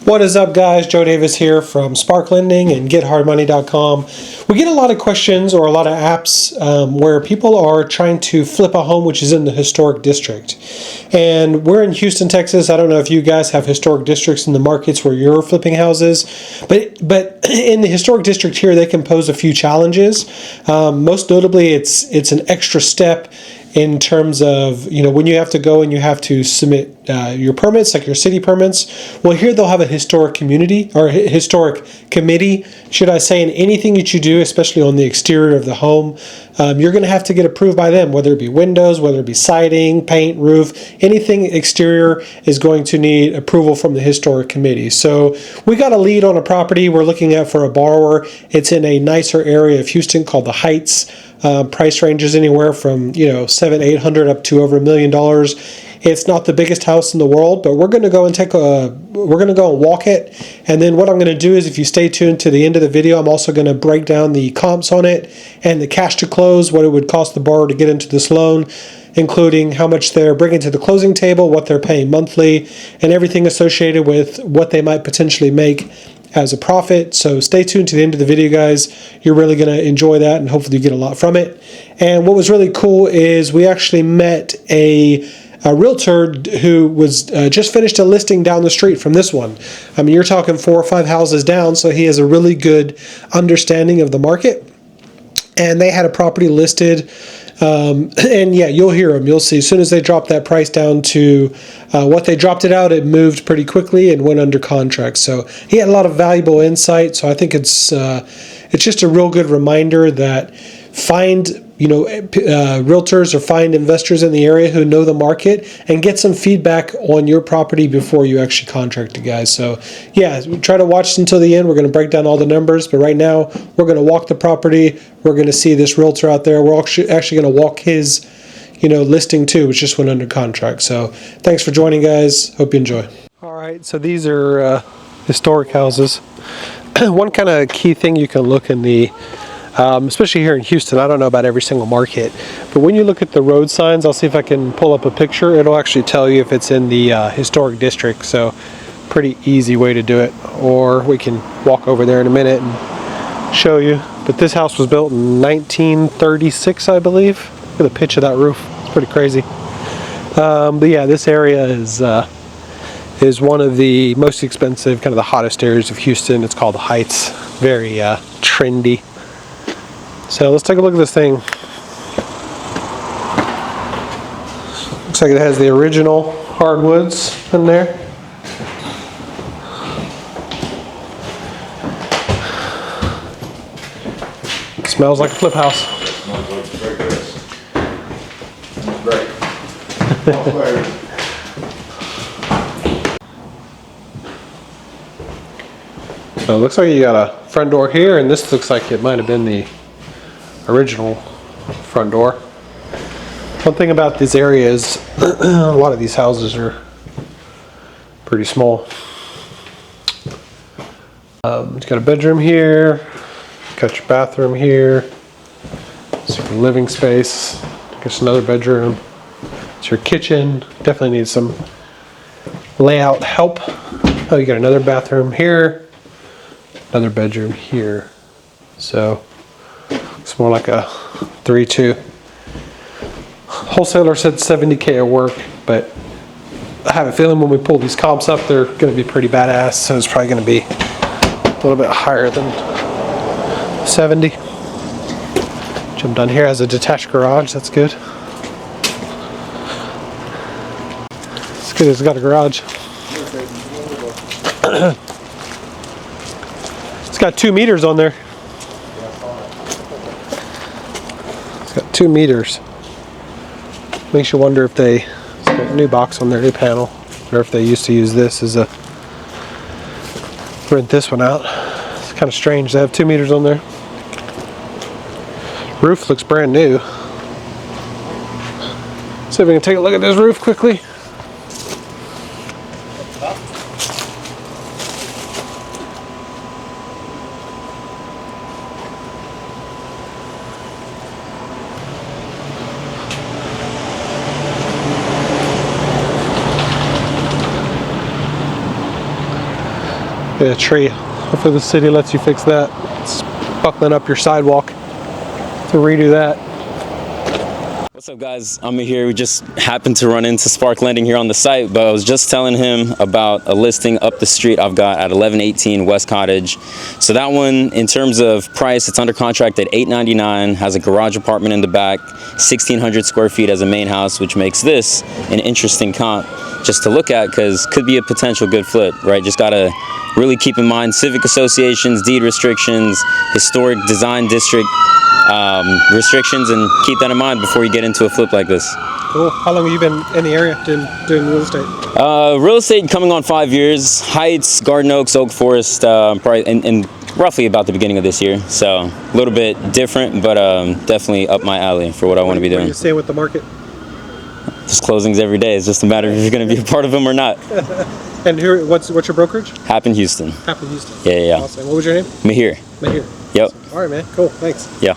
What is up, guys? Joe Davis here from Spark Lending and GetHardMoney.com. We get a lot of questions or a lot of apps where people are trying to flip a home which is in the historic district. And we're in Houston, Texas. I don't know if you guys have historic districts in the markets where you're flipping houses, but in the historic district here, they can pose a few challenges. Most notably, it's an extra step in terms of, when you have to go and you have to submit your permits, like your city permits. Well, here they'll have a historic community or historic committee, should I say, and anything that you do, especially on the exterior of the home, you're going to have to get approved by them, whether it be windows, whether it be siding, paint, roof, anything exterior is going to need approval from the historic committee. So we got a lead on a property we're looking at for a borrower. It's in a nicer area of Houston called the Heights. Price ranges anywhere from $700-800 up to over $1 million. It's not the biggest house in the world, but we're going to go and walk it. And then what I'm going to do is, if you stay tuned to the end of the video, I'm also going to break down the comps on it and the cash to close, what it would cost the borrower to get into this loan, including how much they're bringing to the closing table, what they're paying monthly, and everything associated with what they might potentially make as a profit. So stay tuned to the end of the video, guys. You're really going to enjoy that, and hopefully you get a lot from it. And what was really cool is we actually met a realtor who was just finished a listing down the street from this one. I mean, you're talking 4 or 5 houses down, so he has a really good understanding of the market. And they had a property listed, and yeah, you'll hear them. You'll see as soon as they dropped that price down to what they dropped it out, it moved pretty quickly and went under contract. So he had a lot of valuable insight. So I think it's just a real good reminder that find realtors or find investors in the area who know the market and get some feedback on your property before you actually contract it, guys. So yeah, try to watch until the end. We're going to break down all the numbers, but right now we're going to walk the property. We're going to see this realtor out there. We're actually going to walk his listing too, which just went under contract. So thanks for joining, guys. Hope you enjoy. All right, so these are historic houses. One kind of key thing you can look in the especially here in Houston, I don't know about every single market, but when you look at the road signs, I'll see if I can pull up a picture. It'll actually tell you if it's in the historic district, so pretty easy way to do it. Or we can walk over there in a minute and show you. But this house was built in 1936, I believe. Look at the pitch of that roof. It's pretty crazy. But yeah, this area is one of the most expensive, kind of the hottest areas of Houston. It's called the Heights. Very trendy. So let's take a look at this thing. Looks like it has the original hardwoods in there. Smells like a flip house. Smells like very good. Great. So it looks like you got a front door here, and this looks like it might have been the original front door. One thing about this area is a lot of these houses are pretty small. It's got a bedroom here, got your bathroom here, it's your living space, guess another bedroom, it's your kitchen. Definitely needs some layout help. Oh, you got another bathroom here, another bedroom here. So it's more like a 3-2. Wholesaler said $70K at work, but I have a feeling when we pull these comps up, they're going to be pretty badass. So it's probably going to be a little bit higher than 70. Jump down here, has a detached garage. That's good. It's good. It's got a garage. It's got 2 meters on there. 2 meters. Makes you wonder if it's got a new box on their new panel, or if they used to use this as a rent this one out. It's kind of strange. They have 2 meters on there. Roof looks brand new. See if we can take a look at this roof quickly. Yeah, tree. Hopefully the city lets you fix that. It's buckling up your sidewalk to redo that. What's up, guys? I'm here. We just happened to run into Spark Lending here on the site, but I was just telling him about a listing up the street I've got at 1118 West Cottage. So that one, in terms of price, it's under contract at $899, has a garage apartment in the back, 1,600 square feet as a main house, which makes this an interesting comp just to look at, because could be a potential good flip, right? Just gotta really keep in mind civic associations, deed restrictions, historic design district restrictions, and keep that in mind before you get into a flip like this. Cool. How long have you been in the area doing real estate? Real estate coming on 5 years. Heights, Garden Oaks, Oak Forest, probably in roughly about the beginning of this year. So a little bit different, but definitely up my alley for what I want to be What are doing. you seeing with the market? Just closings every day. It's just a matter of if you're going to be a part of them or not. And what's your brokerage? Happen Houston. Happen Houston. Yeah. Awesome. What was your name? Mahir. Mahir. Yep. All right, man. Cool. Thanks. Yeah.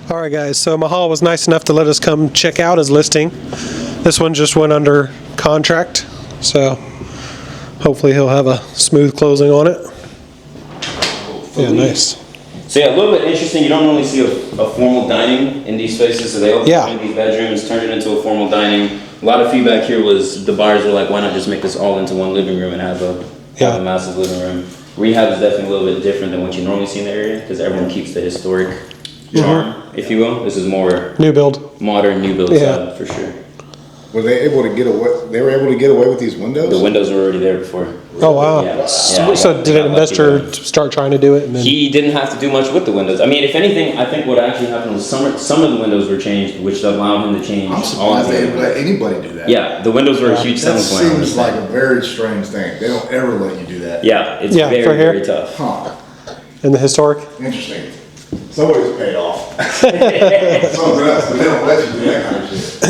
All right, guys. So Mahal was nice enough to let us come check out his listing. This one just went under contract, so hopefully he'll have a smooth closing on it. Yeah, nice. So yeah, a little bit interesting. You don't normally see a formal dining in these spaces, so they opened these bedrooms, turned it into a formal dining. A lot of feedback here was the buyers were like, why not just make this all into one living room and have a massive living room. Rehab is definitely a little bit different than what you normally see in the area, because everyone keeps the historic charm, if you will. This is more new build, modern new build side, for sure. Were they able to get away? They were able to get away with these windows? The windows were already there before. Oh wow! Yeah. So did an investor start trying to do it? And then He didn't have to do much with the windows. I mean, if anything, I think what actually happened was some of the windows were changed, which allowed him to change. I'm surprised they would let anybody do that. Yeah, the windows were a huge That selling point. seems like a very strange thing. They don't ever let you do that. Yeah, it's Yeah, very, for here. very tough. Huh. in the historic. Interesting. Somebody's paid off. Something else, but they don't let you do that kind of shit.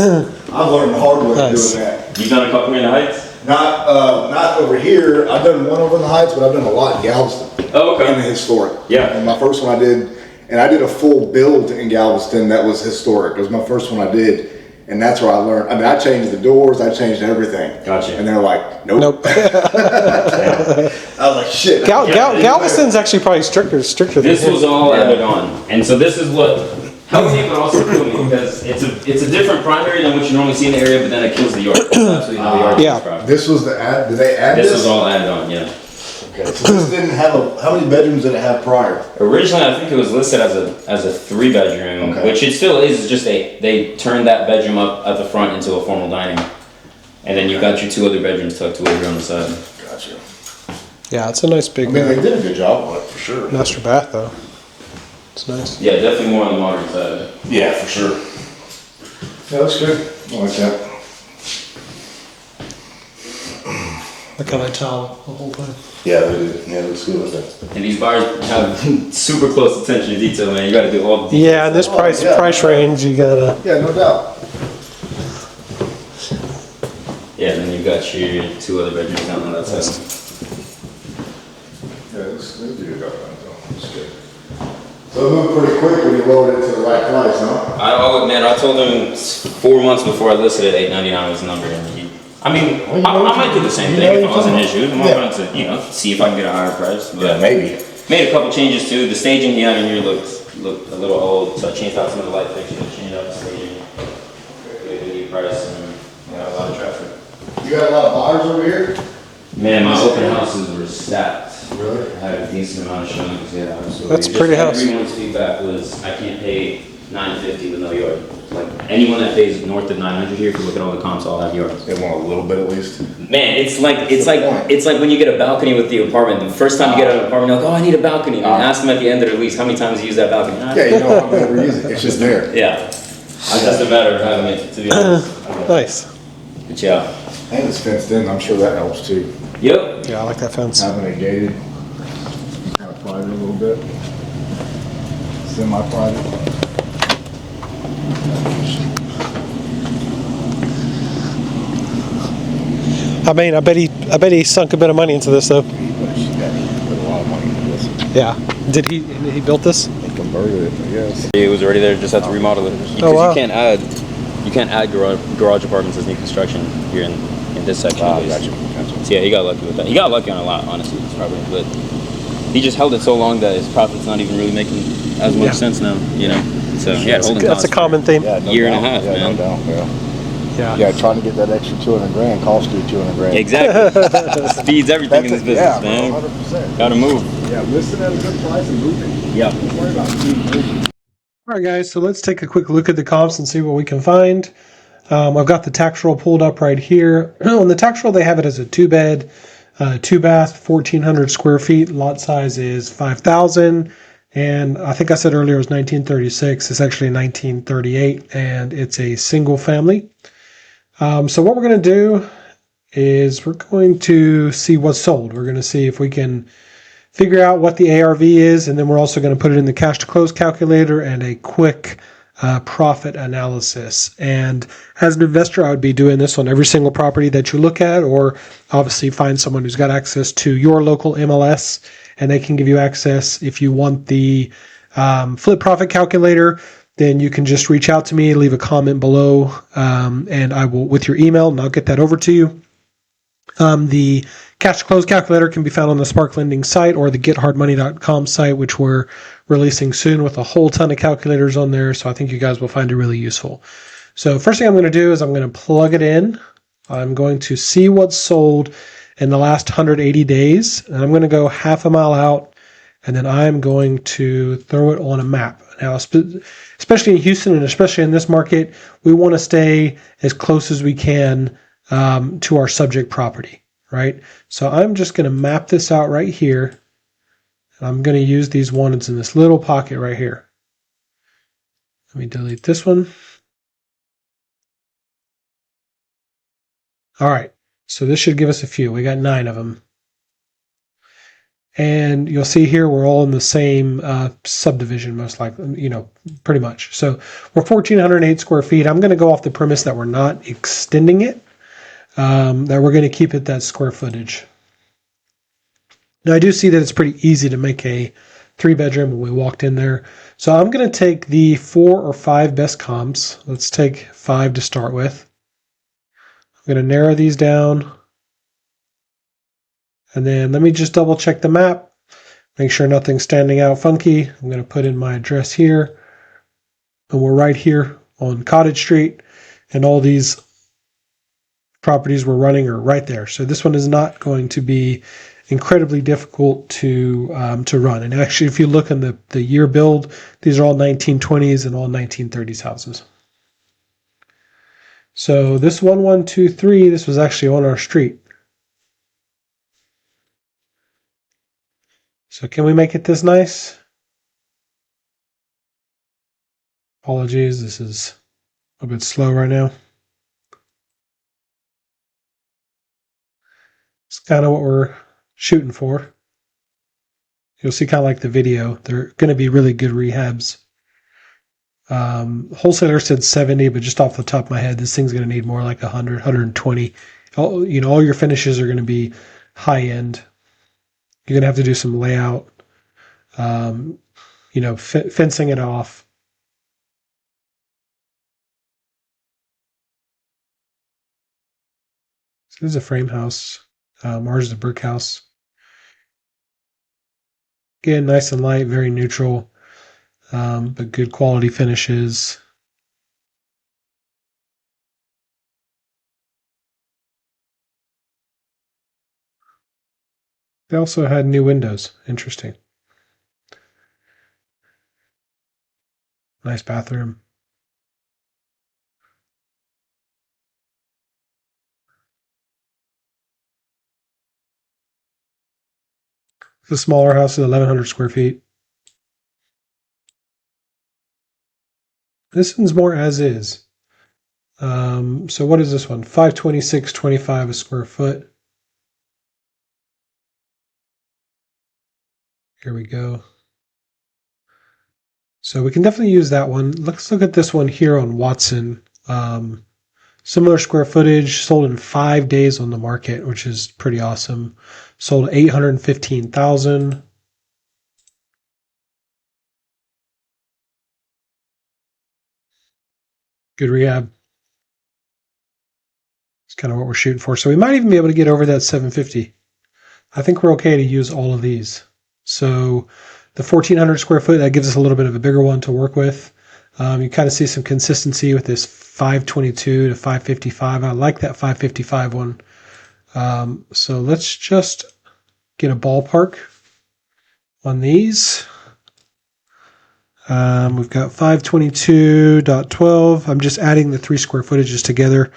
I've learned the hard way Nice. doing that. You've done a couple in the Heights? Not over here. I've done one over in the Heights, but I've done a lot in Galveston. Oh, okay. In the historic. Yeah. And my first one I did, and I did a full build in Galveston that was historic. It was my first one I did. And that's where I learned. I mean, I changed the doors, I changed everything. Gotcha. And they're like, nope. Nope. I was like, shit. Galveston's actually probably stricter than This here. was all added on. And so this is what helps me, but also kills me, because it's a different primary than what you normally see in the area, but then it kills the yard. There's absolutely no yard. Yeah. This was the ad. Did they add this? This was all added on, yeah. Okay, so this didn't have how many bedrooms did it have prior? Originally, I think it was listed as a 3-bedroom, Okay. which it still is. Just they turned that bedroom up at the front into a formal dining, and then you got your 2 other bedrooms tucked away here on the side. Gotcha. Yeah, it's a nice big I mean, they did a good job on it for sure. master bath though. It's nice. Yeah, definitely more on the modern side. Yeah, for sure. Yeah, that's good. I like that. Look how they towel the whole thing. Yeah, they did. Yeah, it looks good with that. And these buyers have super close attention to detail, man. You got to do all the details. Yeah, in this price yeah. range, you gotta. Yeah, no doubt. Yeah, and then you've got your 2 other bedrooms down on that side. Yeah, this did a good job on it, though. It's good. So it moved pretty quick when you lowered it to the right price, huh? I told him 4 months before I listed it, $899 was the number, and I might do the same thing if I was in his shoes. I'm going to, see if I can get a higher price. But Yeah, maybe. Made a couple changes too. The staging he had in here looked a little old, so I changed out some of the light fixtures, changed out the staging. Get a new price, and got a lot of traffic. You got a lot of buyers over here? Man, my open houses were stacked. Really? I had a decent amount of showings. Yeah, absolutely. That's a pretty house. Everyone's feedback was, I can't pay $950 with no yard. Like anyone that pays north of 900 here, if you look at all the comps, all have yards. They want a little bit at least. Man, it's like point. when you get a balcony with the apartment. The first time you get an apartment, you're like, oh, I need a balcony. And ask them at the end of the lease how many times you use that balcony. Yeah, you don't have to ever use it. It's just there. Yeah. It's just a matter of having it, to be honest. Nice. But yeah. And it's fenced in. I'm sure that helps too. Yep. Yeah, I like that fence. Having it gated, kind of private a little bit. Semi-private. I mean, I bet he sunk a bit of money into this though. But she got put a lot of money into this. Yeah. Did he built this? They converted it, I guess. It was already there, just had to remodel it. Because wow. you can't add garage apartments as new construction here in this section. Ah, at least. gotcha. gotcha. So yeah, he got lucky with that. He got lucky on a lot, honestly. It's probably, but he just held it so long that his profit's not even really making as much sense now. You know. So yeah, holding That's a costs common for theme. Yeah, no year doubt. and a half, yeah, man. No doubt. Yeah. Yeah. Yeah, trying to get that extra 200 grand cost you 200 grand. Exactly. Speed's everything in this business, man. 100%. Gotta move. Yeah, listing at a good price and moving. Yep. Don't worry about moving. All right, guys, so let's take a quick look at the comps and see what we can find. I've got the tax roll pulled up right here. On the tax roll, they have it as a 2-bed, 2-bath, 1,400 square feet. Lot size is 5,000. And I think I said earlier it was 1936. It's actually 1938, and it's a single family. So what we're going to do is we're going to see what's sold. We're going to see if we can figure out what the ARV is, and then we're also going to put it in the cash to close calculator and a quick profit analysis. And as an investor, I would be doing this on every single property that you look at, or obviously find someone who's got access to your local MLS, and they can give you access. If you want the flip profit calculator, then you can just reach out to me, leave a comment below, and I will, with your email, and I'll get that over to you. The cash to close calculator can be found on the Spark Lending site or the gethardmoney.com site, which we're releasing soon with a whole ton of calculators on there. So I think you guys will find it really useful. So first thing I'm going to do is I'm going to plug it in. I'm going to see what's sold in the last 180 days. And I'm going to go half a mile out, and then I'm going to throw it on a map. Now, especially in Houston and especially in this market, we want to stay as close as we can to our subject property, right? So I'm just going to map this out right here. I'm going to use these ones in this little pocket right here. Let me delete this one. All right, so this should give us a few. We got 9 of them. And you'll see here we're all in the same subdivision, most likely, pretty much. So we're 1,408 square feet. I'm going to go off the premise that we're not extending it, that we're going to keep it that square footage. Now, I do see that it's pretty easy to make a 3-bedroom when we walked in there. So I'm going to take the 4 or 5 best comps. Let's take 5 to start with. I'm going to narrow these down. And then let me just double check the map. Make sure nothing's standing out funky. I'm going to put in my address here. And we're right here on Cottage Street. And all these properties we're running are right there. So this one is not going to be incredibly difficult to run. And actually, if you look in the year build, these are all 1920s and all 1930s houses. So this 1123, this was actually on our street. So can we make it this nice? Apologies, this is a bit slow right now. It's kind of what we're shooting for. You'll see kind of like the video. They're going to be really good rehabs. Wholesaler said 70, but just off the top of my head, this thing's going to need more like 100, 120. All your finishes are going to be high end. You're going to have to do some layout, fencing it off. So this is a frame house. Ours is a brick house. Again, nice and light, very neutral, but good quality finishes. They also had new windows. Interesting. Nice bathroom. The smaller house is 1,100 square feet. This one's more as is. So what is this one? 526.25 a square foot. Here we go. So we can definitely use that one. Let's look at this one here on Watson. Similar square footage, sold in 5 days on the market, which is pretty awesome. Sold 815,000. Good rehab. kind of what we're shooting for. So we might even be able to get over that 750. I think we're okay to use all of these. So the 1,400 square foot, that gives us a little bit of a bigger one to work with. You kind of see some consistency with this 522 to 555. I like that 555 one. So let's just get a ballpark on these. We've got 522.12. I'm just adding the 3 square footages together,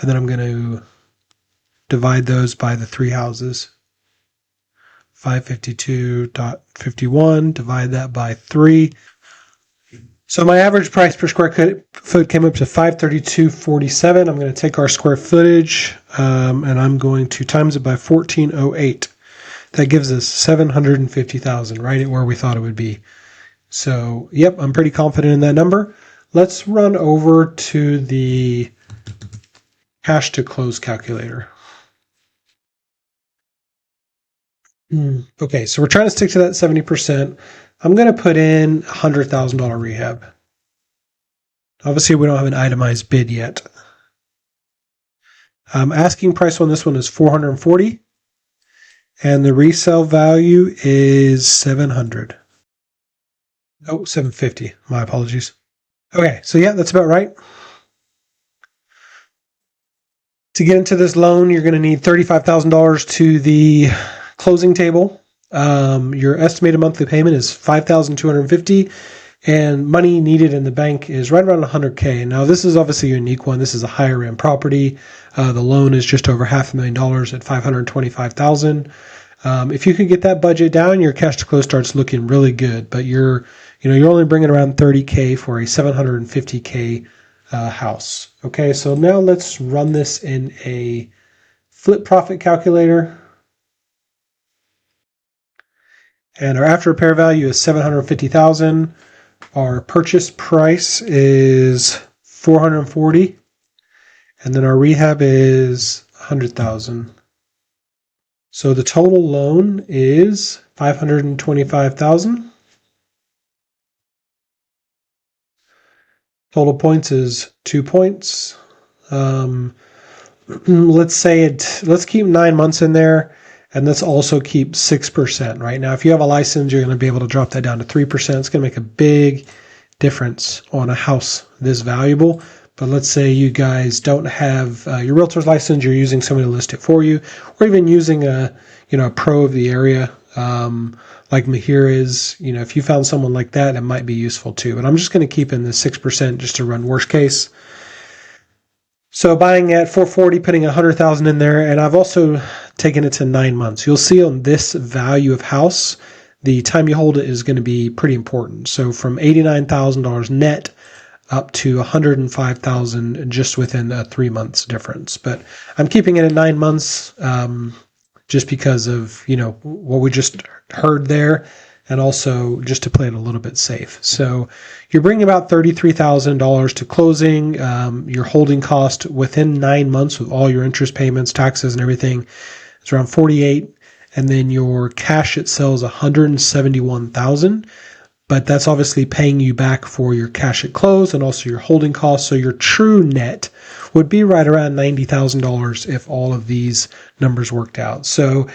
and then I'm going to divide those by the 3 houses. 552.51, divide that by 3. So my average price per square foot came up to 532.47. I'm going to take our square footage and I'm going to times it by 1408. That gives us 750,000, right at where we thought it would be. So, yep, I'm pretty confident in that number. Let's run over to the cash to close calculator. Okay, so we're trying to stick to that 70%. I'm going to put in $100,000 rehab. Obviously, we don't have an itemized bid yet. Asking price on this one is $440, and the resale value is $700. Oh, $750. My apologies. Okay, so yeah, that's about right. To get into this loan, you're going to need $35,000 to the closing table. Your estimated monthly payment is $5,250, and money needed in the bank is right around $100K. Now, this is obviously a unique one. This is a higher end property. The loan is just over $500,000 at $525,000. If you could get that budget down, your cash to close starts looking really good. But you're only bringing around $30K for a $750K house. Okay, so now let's run this in a flip profit calculator. And our after repair value is $750,000. Our purchase price is $440,000, and then our rehab is $100,000. So the total loan is $525,000. Total points is 2 points. Let's keep 9 months in there, and let's also keep 6%. Right now, if you have a license, you're going to be able to drop that down to 3%. It's going to make a big difference on a house this valuable. But let's say you guys don't have your realtor's license, you're using somebody to list it for you, or even using a pro of the area like Mahir is. If you found someone like that, it might be useful too. But I'm just going to keep in the 6% just to run worst case. So buying at $440, putting $100,000 in there, and I've also taken it to 9 months. You'll see on this value of house, the time you hold it is going to be pretty important. So from $89,000 net up to $105,000 just within a 3 months difference. But I'm keeping it at 9 months just because of what we just heard there, and also just to play it a little bit safe. So you're bringing about $33,000 to closing. Your holding cost within 9 months with all your interest payments, taxes, and everything is around $48,000, and then your cash it sells $171,000. But that's obviously paying you back for your cash at close and also your holding costs. So your true net would be right around $90,000 if all of these numbers worked out. So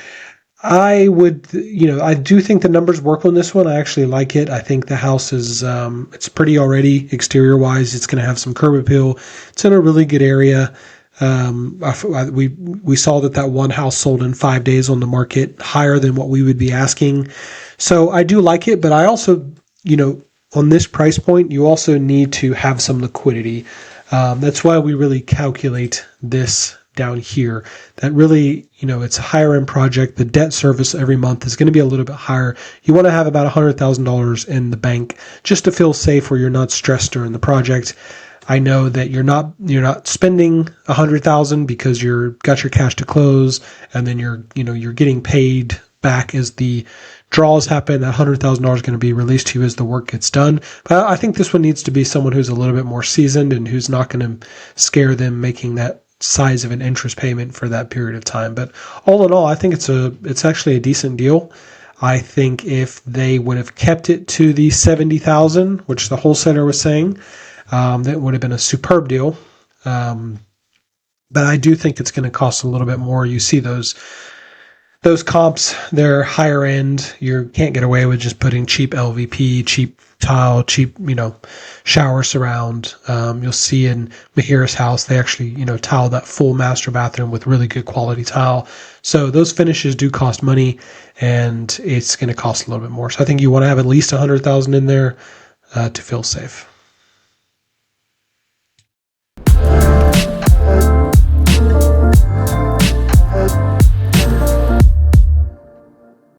I do think the numbers work on this one. I actually like it. I think the house is, it's pretty already exterior wise. It's going to have some curb appeal. It's in a really good area. We saw that one house sold in 5 days on the market, higher than what we would be asking. So I do like it, but I also, on this price point, you also need to have some liquidity. That's why we really calculate this down here. That really, it's a higher end project. The debt service every month is going to be a little bit higher. You want to have about $100,000 in the bank just to feel safe where you're not stressed during the project. I know that you're not spending $100,000 because got your cash to close, and then you're getting paid back as the draws happen. That $100,000 is going to be released to you as the work gets done. But I think this one needs to be someone who's a little bit more seasoned and who's not going to scare them making that size of an interest payment for that period of time. But all in all, I think it's actually a decent deal. I think if they would have kept it to the $70,000, which the wholesaler was saying, that would have been a superb deal. But I do think it's going to cost a little bit more. You see those comps, they're higher end. You can't get away with just putting cheap LVP, cheap tile, cheap, shower surround. You'll see in Mahira's house, they actually, tile that full master bathroom with really good quality tile. So those finishes do cost money, and it's going to cost a little bit more. So I think you want to have at least 100,000 in there to feel safe.